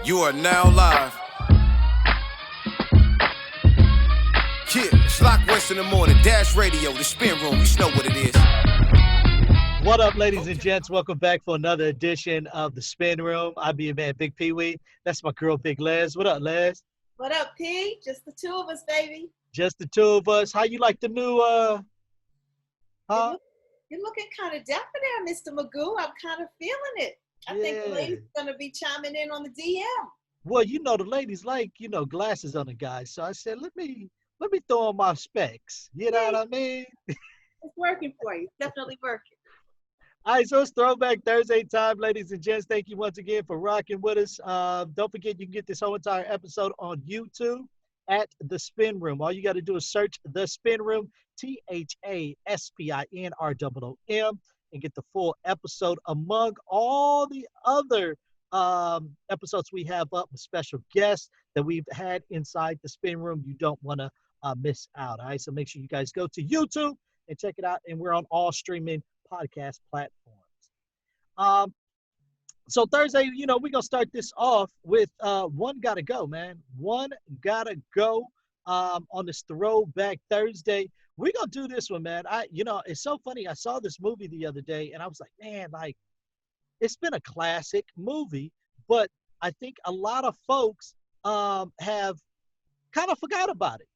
You are now live. Yeah, Schlock West in the morning, Dash Radio, the spin room. You know what it is. What up, ladies and gents? Welcome back for another edition of the Spin Room. I be your man, Big Pee Wee. That's my girl, Big Les. What up, Les? What up, P? Just the two of us, baby. Just the two of us. How you like the new? Huh? You're looking kind of dapper there, Mr. Magoo. I'm kind of feeling it. I think the ladies are gonna be chiming in on the DM. Well, you know the ladies like glasses on the guys, so I said let me throw on my specs. You know what I mean? It's working for you. It's definitely working. All right, so it's Throwback Thursday time, ladies and gents. Thank you once again for rocking with us. Don't forget you can get this whole entire episode on YouTube at The Spin Room. All you got to do is search The Spin Room, THASPINROOM, and get the full episode among all the other episodes we have up with special guests that we've had inside The Spin Room. You don't want to miss out. All right, so make sure you guys go to YouTube and check it out. And we're on all streaming podcast platforms. So Thursday, we're going to start this off with One Gotta Go, man. One Gotta Go on this Throwback Thursday. We're going to do this one, man. It's so funny. I saw this movie the other day, and I was like, man, it's been a classic movie, but I think a lot of folks have kind of forgot about it.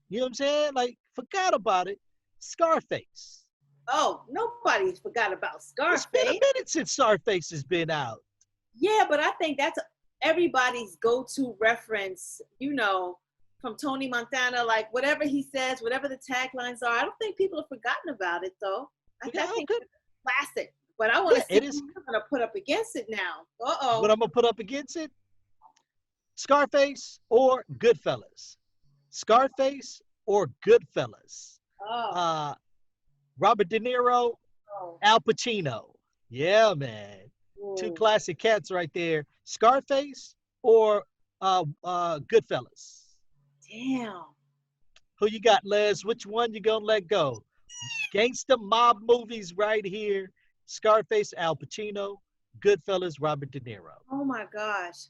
You know what I'm saying? Forgot about it. Scarface. Oh, nobody forgot about Scarface. It's been a minute since Scarface has been out. Yeah, but I think that's everybody's go-to reference, from Tony Montana, whatever he says, whatever the taglines are. I don't think people have forgotten about it, though. I think it's classic. But I want to see what you're going to put up against it now. Uh-oh. What I'm going to put up against it? Scarface or Goodfellas? Scarface or Goodfellas? Oh. Robert De Niro, Al Pacino. Yeah, man. Ooh. Two classic cats right there. Scarface or Goodfellas? Damn. Who you got, Les? Which one you gonna let go? Gangsta mob movies right here. Scarface, Al Pacino. Goodfellas, Robert De Niro. Oh, my gosh.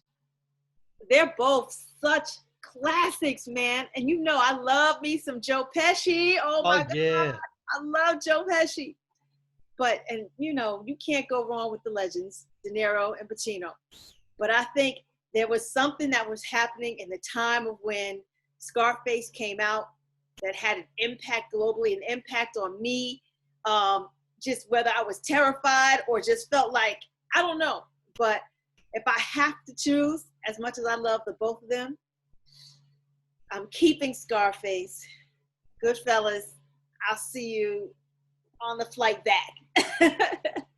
They're both such classics, man. And I love me some Joe Pesci. Oh, my God. Yeah. I love Joe Pesci. But you can't go wrong with the legends, De Niro and Pacino. But I think there was something that was happening in the time of when Scarface came out that had an impact globally, an impact on me, just whether I was terrified or just felt like, I don't know. But if I have to choose, as much as I love the both of them, I'm keeping Scarface. Goodfellas, I'll see you on the flight back.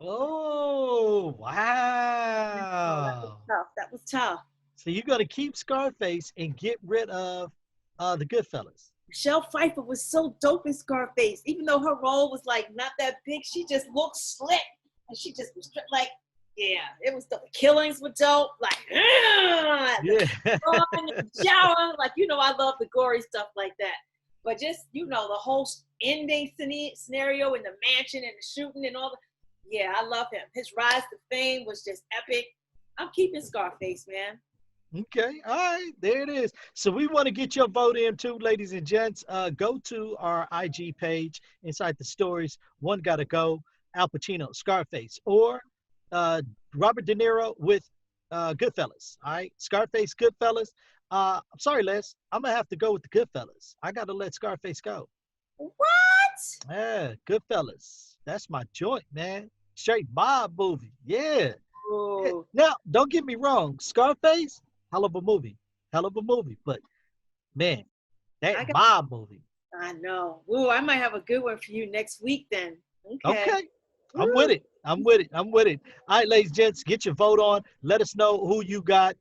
Oh, wow. That was tough. So you're going to keep Scarface and get rid of the Goodfellas. Michelle Pfeiffer was so dope in Scarface. Even though her role was not that big, she just looked slick. And she just was it was dope. The killings were dope. Yeah. Shower. I love the gory stuff like that. But just, the whole ending scenario in the mansion and the shooting and all that. Yeah, I love him. His rise to fame was just epic. I'm keeping Scarface, man. Okay. All right. There it is. So we want to get your vote in too, ladies and gents. Go to our IG page inside the stories. One Gotta Go, Al Pacino, Scarface, or Robert De Niro with Goodfellas. All right. Scarface, Goodfellas. I'm sorry, Les. I'm going to have to go with the Goodfellas. I got to let Scarface go. What? Yeah, Goodfellas. That's my joint, man. Straight mob movie. Yeah. Ooh. Now, don't get me wrong. Scarface, hell of a movie. But, man, that mob movie. I know. Ooh, I might have a good one for you next week then. Okay. I'm with it. All right, ladies and gents, get your vote on. Let us know who you got,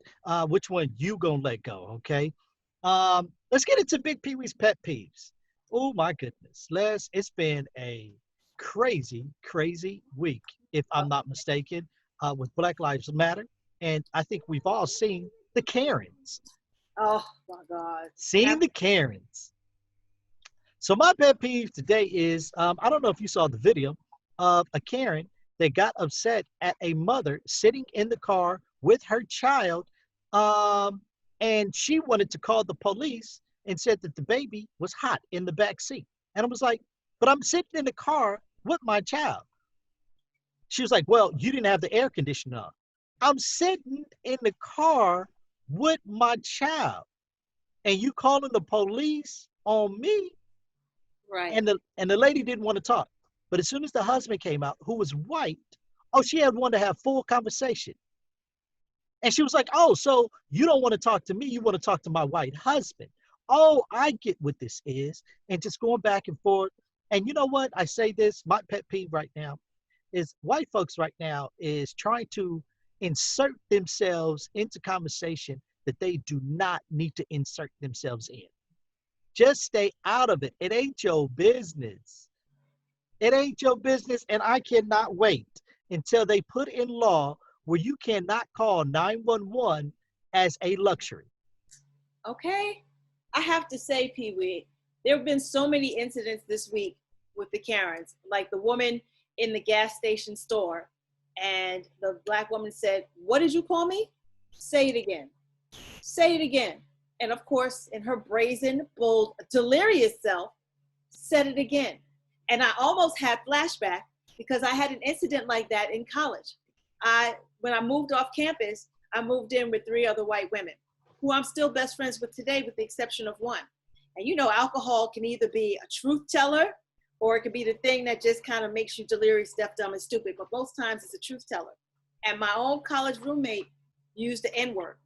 which one you gonna let go, okay? Let's get into Big Pee Wee's pet peeves. Oh, my goodness. It's been a crazy, crazy week, if I'm not mistaken, with Black Lives Matter. And I think we've all seen the Karens. Oh, my God. Seen the Karens. So my pet peeve today is, I don't know if you saw the video of a Karen that got upset at a mother sitting in the car with her child And she wanted to call the police and said that the baby was hot in the back seat. And I was like, but I'm sitting in the car with my child. She was like, well, you didn't have the air conditioner on. I'm sitting in the car with my child and you calling the police on me. Right. And the lady didn't want to talk. But as soon as the husband came out, who was white, oh, she had wanted to have full conversation. And she was like, oh, so you don't want to talk to me. You want to talk to my white husband. Oh, I get what this is. And just going back and forth. And you know what? I say this, my pet peeve right now is white folks right now is trying to insert themselves into conversation that they do not need to insert themselves in. Just stay out of it. It ain't your business. It ain't your business. And I cannot wait until they put in law where you cannot call 911 as a luxury. Okay. I have to say, Pee Wee, there have been so many incidents this week with the Karens, like the woman in the gas station store, and the black woman said, what did you call me? Say it again. Say it again. And of course, in her brazen, bold, delirious self, said it again. And I almost had flashback because I had an incident like that in college. When I moved off campus, I moved in with 3 other white women who I'm still best friends with today, with the exception of one. And you know, alcohol can either be a truth teller or it could be the thing that just kind of makes you delirious, deaf, dumb, and stupid. But most times it's a truth teller. And my own college roommate used the N-word.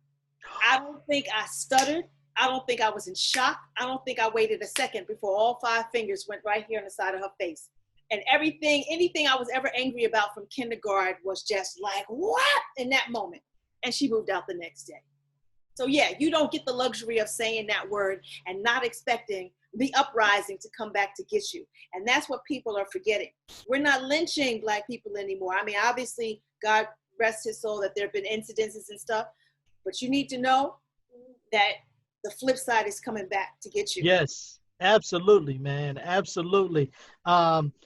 I don't think I stuttered. I don't think I was in shock. I don't think I waited a second before all 5 fingers went right here on the side of her face. And anything I was ever angry about from kindergarten was just like, what? In that moment. And she moved out the next day. So yeah, you don't get the luxury of saying that word and not expecting the uprising to come back to get you. And that's what people are forgetting. We're not lynching black people anymore. I mean, obviously, God rest his soul that there have been incidences and stuff, but you need to know that the flip side is coming back to get you. Yes, absolutely, man. Absolutely.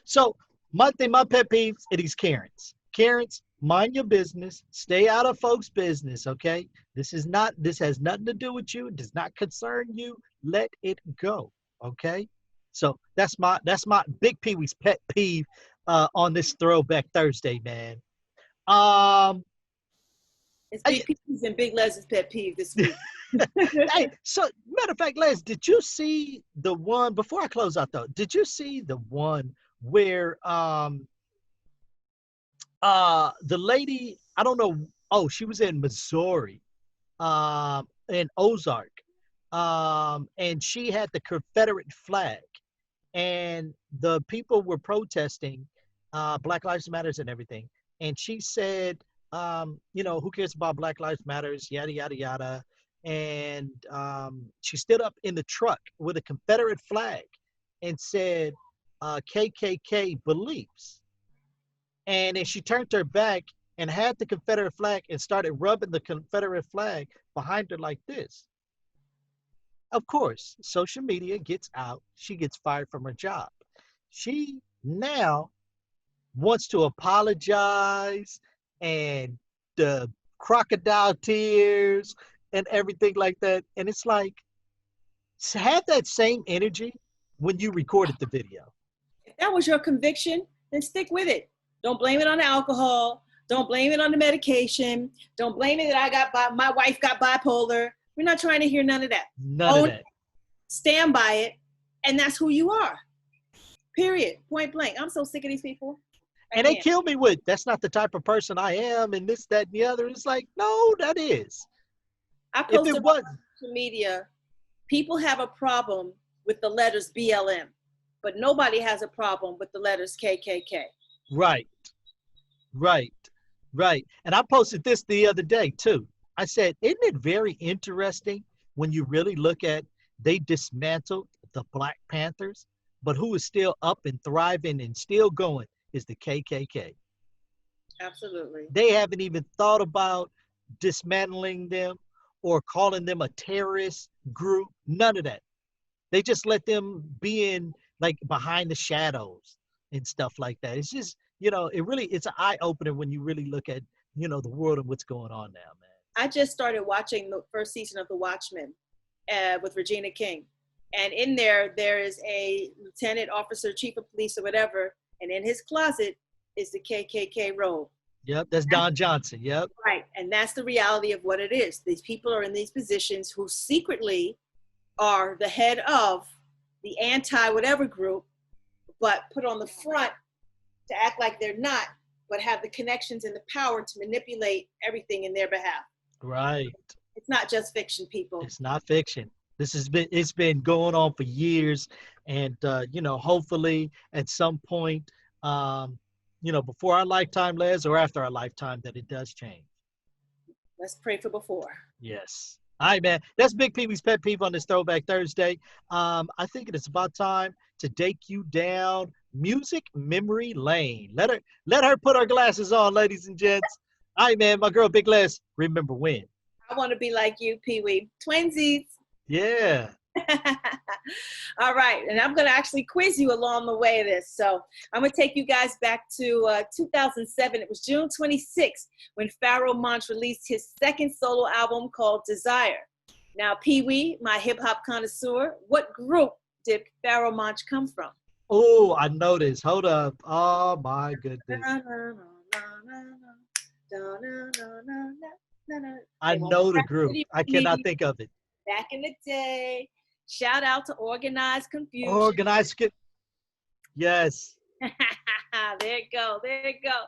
So my pet peeves are these Karens. Karens, mind your business. Stay out of folks' business, okay? This has nothing to do with you. It does not concern you. Let it go, okay? So that's my Big Pee Wee's pet peeve on this Throwback Thursday, man. It's Big P's and Big Les's pet peeve this week. Hey, so matter of fact, Les, did you see the one before I close out though? Did you see the one where the lady, I don't know, oh, she was in Missouri, in Ozark, and she had the Confederate flag, and the people were protesting Black Lives Matters and everything, and she said, you know, who cares about Black Lives Matters, yada yada yada. And she stood up in the truck with a Confederate flag and said, KKK beliefs. And then she turned her back and had the Confederate flag and started rubbing the Confederate flag behind her like this. Of course, social media gets out. She gets fired from her job. She now wants to apologize and the crocodile tears and everything like that. And it's like, have that same energy when you recorded the video. If that was your conviction, then stick with it. Don't blame it on the alcohol. Don't blame it on the medication. Don't blame it that my wife got bipolar. We're not trying to hear none of that. None of that. Stand by it. And that's who you are. Period. Point blank. I'm so sick of these people. And they kill me with, that's not the type of person I am, and this, that, and the other. It's like, no, that is. I posted on social media, people have a problem with the letters BLM, but nobody has a problem with the letters KKK. Right. And I posted this the other day too. I said, isn't it very interesting when you really look at, they dismantled the Black Panthers, but who is still up and thriving and still going is the KKK. Absolutely. They haven't even thought about dismantling them or calling them a terrorist group. None of that. They just let them be in, like, behind the shadows and stuff like that. It's just, you know, it's an eye opener when you really look at, you know, the world and what's going on now, man. I just started watching the first season of The Watchmen with Regina King. And in there is a lieutenant officer, chief of police or whatever. And in his closet is the KKK robe. Yep, that's Don Johnson. Yep. Right. And that's the reality of what it is. These people are in these positions who secretly are the head of the anti-whatever group, but put on the front to act like they're not, but have the connections and the power to manipulate everything in their behalf. Right. It's not just fiction, people. It's not fiction. It's been going on for years, and hopefully at some point, before our lifetime, Les, or after our lifetime, that it does change. Let's pray for before. Yes. All right, man. That's Big Pee Wee's Pet Peeve on this Throwback Thursday. I think it is about time to take you down music memory lane. Let her put her glasses on, ladies and gents. All right, man. My girl, Big Les. Remember when? I want to be like you, Pee Wee. Twinsies. Yeah. All right, and I'm going to actually quiz you along the way of this. So I'm going to take you guys back to 2007. It was June 26th when Pharoah Monch released his second solo album called Desire. Now, Pee Wee, my hip-hop connoisseur, what group did Pharoah Monch come from? Oh, I know this. Hold up. Oh, my goodness. I know the group. I cannot think of it. Back in the day. Shout out to Organized Confusion. Organized. Yes. There you go. There you go.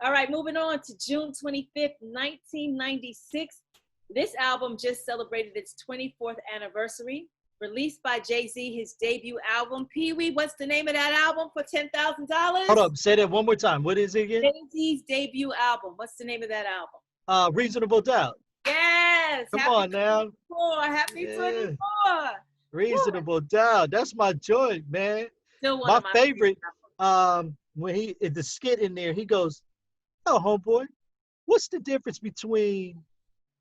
All right, moving on to June 25th, 1996. This album just celebrated its 24th anniversary. Released by Jay-Z, his debut album. Pee Wee, what's the name of that album for $10,000? Hold up. Say that one more time. What is it again? Jay-Z's debut album. What's the name of that album? Reasonable Doubt. Yes. Come on now. Happy 24. Reasonable Doubt. That's my joint, man. Still one my of my favorite. When he the skit in there, he goes, "Oh, homeboy, what's the difference between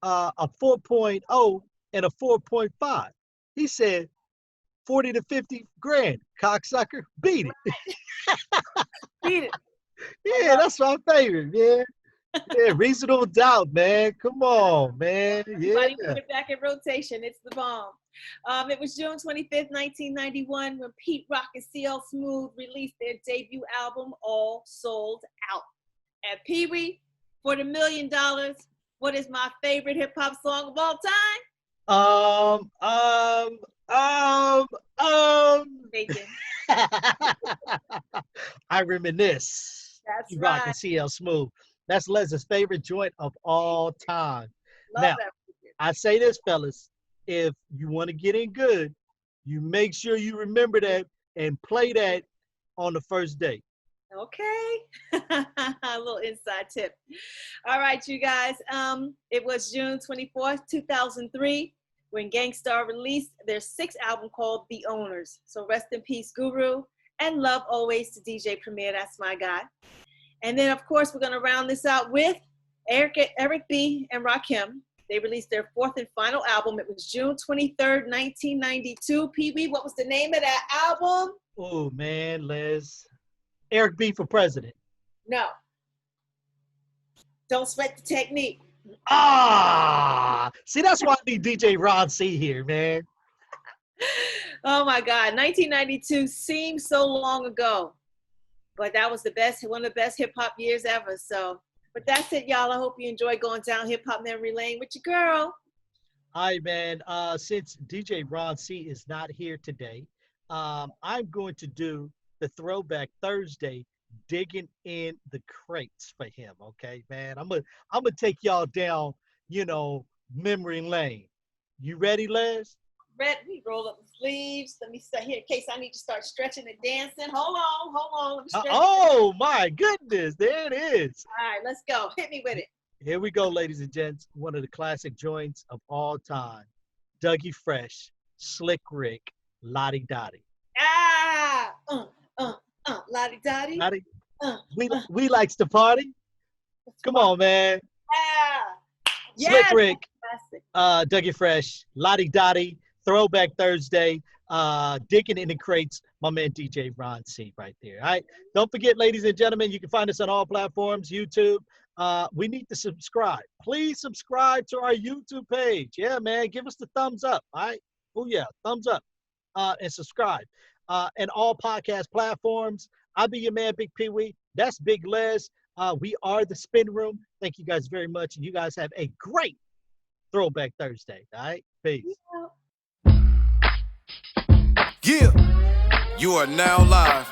a 4.0 and a 4.5?" He said, 40 to 50 grand, cocksucker. Beat it. Beat it. Yeah, that's my favorite, man. Yeah, Reasonable Doubt, man. Come on, man. Yeah. Everybody put it back in rotation. It's the bomb. It was June 25th, 1991, when Pete Rock and CL Smooth released their debut album, All Sold Out. And Pee Wee, for the $1 million, what is my favorite hip hop song of all time? Bacon. I Reminisce. That's Pete right. Rock and CL Smooth. That's Les's favorite joint of all time. Love Now, that. I say this, fellas, if you want to get in good, you make sure you remember that and play that on the first date. Okay. A little inside tip. All right, you guys. It was June 24th, 2003, when Gang Starr released their sixth album called The Owners. So rest in peace, Guru, and love always to DJ Premier. That's my guy. And then, of course, we're going to round this out with Eric B. and Rakim. They released their fourth and final album. It was June 23rd, 1992. Pee Wee, what was the name of that album? Oh, man, Les. Eric B. for president. No. Don't Sweat the Technique. Ah! See, that's why I need DJ Ron C here, man. Oh, my God. 1992 seems so long ago. But that was one of the best hip-hop years ever. So, but that's it, y'all. I hope you enjoy going down hip-hop memory lane with your girl. All right, man. Since DJ Ron C is not here today, I'm going to do the Throwback Thursday, digging in the crates for him. Okay, man. I'm gonna take y'all down, memory lane. You ready, Les? Red, we roll up the sleeves. Let me start here in case I need to start stretching and dancing. Hold on. Let me stretch Oh, my goodness. There it is. All right, let's go. Hit me with it. Here we go, ladies and gents. One of the classic joints of all time. Dougie Fresh, Slick Rick, Lottie Dottie. Ah! Lottie Dottie. Lottie, we likes to party. Come on, man. Ah! Slick Yes! Rick, Classic. Dougie Fresh, Lottie Dottie, Throwback Thursday, digging in the crates, my man DJ Ron C right there. All right. Don't forget, ladies and gentlemen, you can find us on all platforms, YouTube, we need to subscribe. Please subscribe to our YouTube page. Yeah, man, give us the thumbs up. All right. Oh yeah, thumbs up. And subscribe. And all podcast platforms. I'll be your man, Big Pee Wee. That's Big Les. We are the Spin Room. Thank you guys very much. And you guys have a great Throwback Thursday. All right. Peace. Yeah. You are now live